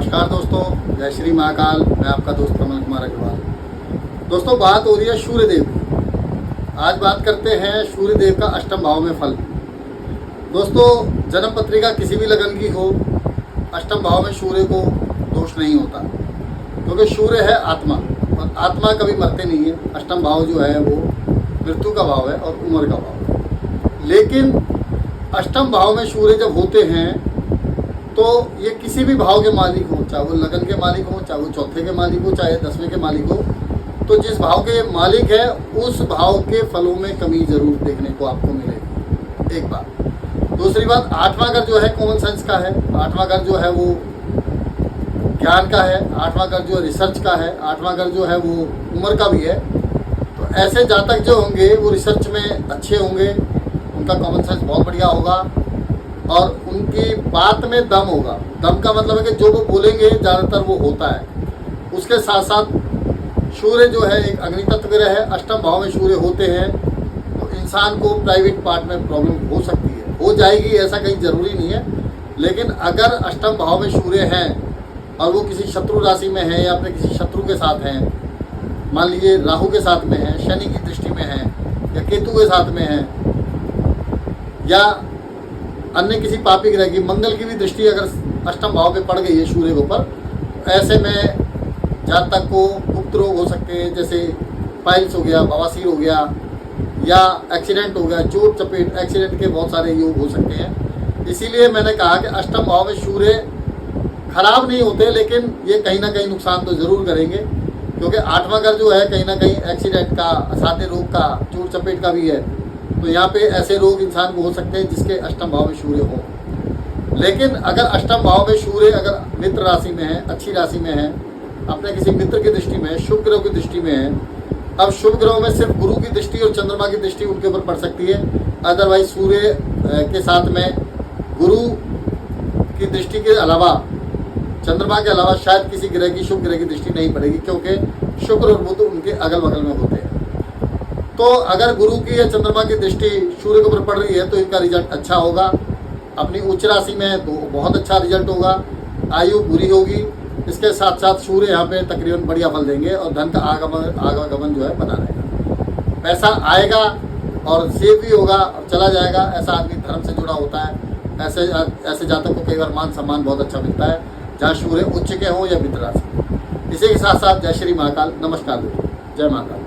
नमस्कार दोस्तों, जय श्री महाकाल। मैं आपका दोस्त कमल कुमार अग्रवाल। दोस्तों, बात हो रही है सूर्यदेव की। आज बात करते हैं सूर्यदेव का अष्टम भाव में फल। दोस्तों, जन्म पत्रिका किसी भी लगन की हो, अष्टम भाव में सूर्य को दोष नहीं होता, क्योंकि सूर्य है आत्मा और आत्मा कभी मरते नहीं है। अष्टम भाव जो है वो मृत्यु का भाव है और उम्र का भाव है। लेकिन अष्टम भाव में सूर्य जब होते हैं तो ये किसी भी भाव के मालिक हो, चाहे वो लगन के मालिक हो, चाहे वो चौथे के मालिक हो, चाहे 10वें के मालिक हो, तो जिस भाव के मालिक है उस भाव के फलों में कमी जरूर देखने को आपको मिलेगी। एक बात। दूसरी बात, 8वां घर जो है कॉमन सेंस का है, 8वां घर जो है वो ज्ञान का है, 8वां घर जो रिसर्च का है, 8वां घर जो है वो उम्र का भी है। तो ऐसे जातक जो होंगे वो रिसर्च में अच्छे होंगे, उनका कॉमन सेंस बहुत बढ़िया होगा और उनकी बात में दम होगा। दम का मतलब है कि जो वो बोलेंगे ज़्यादातर वो होता है। उसके साथ साथ सूर्य जो है एक अग्नि तत्व ग्रह है, अष्टम भाव में सूर्य होते हैं तो इंसान को प्राइवेट पार्ट में प्रॉब्लम हो सकती है, हो जाएगी, ऐसा कहीं ज़रूरी नहीं है। लेकिन अगर अष्टम भाव में सूर्य हैं और वो किसी शत्रु राशि में है या अपने किसी शत्रु के साथ हैं, मान लीजिए राहु के साथ में है, शनि की दृष्टि में है या केतु के साथ में है या अन्य किसी पापी ग्रह की, मंगल की भी दृष्टि अगर अष्टम भाव पे पड़ गई है सूर्य के ऊपर, ऐसे में जातक को गुप्त रोग हो सकते हैं, जैसे पाइल्स हो गया, बवासीर हो गया या एक्सीडेंट हो गया, चोट चपेट एक्सीडेंट के बहुत सारे योग हो सकते हैं। इसीलिए मैंने कहा कि अष्टम भाव में सूर्य खराब नहीं होते, लेकिन ये कहीं ना कहीं नुकसान तो ज़रूर करेंगे, क्योंकि 8वां घर जो है कहीं ना कहीं एक्सीडेंट का, असाध्य रोग का, चोट चपेट का भी है। तो यहाँ पे ऐसे रोग इंसान को हो सकते हैं जिसके अष्टम भाव में सूर्य हो। लेकिन अगर अष्टम भाव में सूर्य अगर मित्र राशि में है, अच्छी राशि में है, अपने किसी मित्र की दृष्टि में, शुभ ग्रह की दृष्टि में है, अब शुभ ग्रहों में सिर्फ गुरु की दृष्टि और चंद्रमा की दृष्टि उनके ऊपर पड़ सकती है। अदरवाइज सूर्य के साथ में गुरु की दृष्टि के अलावा, चंद्रमा के अलावा शायद किसी ग्रह की, शुभ ग्रह की दृष्टि नहीं पड़ेगी, क्योंकि शुक्र और बुध उनके अगल बगल में होते हैं। तो अगर गुरु की या चंद्रमा की दृष्टि सूर्य के ऊपर पड़ रही है तो इनका रिजल्ट अच्छा होगा। अपनी उच्च राशि में है तो बहुत अच्छा रिजल्ट होगा, आयु बुरी होगी। इसके साथ साथ सूर्य यहाँ पे तकरीबन बढ़िया फल देंगे और धन का आगमन जो है बना रहेगा। पैसा आएगा और सेव भी होगा और चला जाएगा। ऐसा आदमी धर्म से जुड़ा होता है। ऐसे जातक को कई बार मान सम्मान बहुत अच्छा मिलता है, जहाँ सूर्य उच्च के हों या मित्र राशि। इसी के साथ साथ जय श्री महाकाल। नमस्कार दोस्तों, जय महाकाल।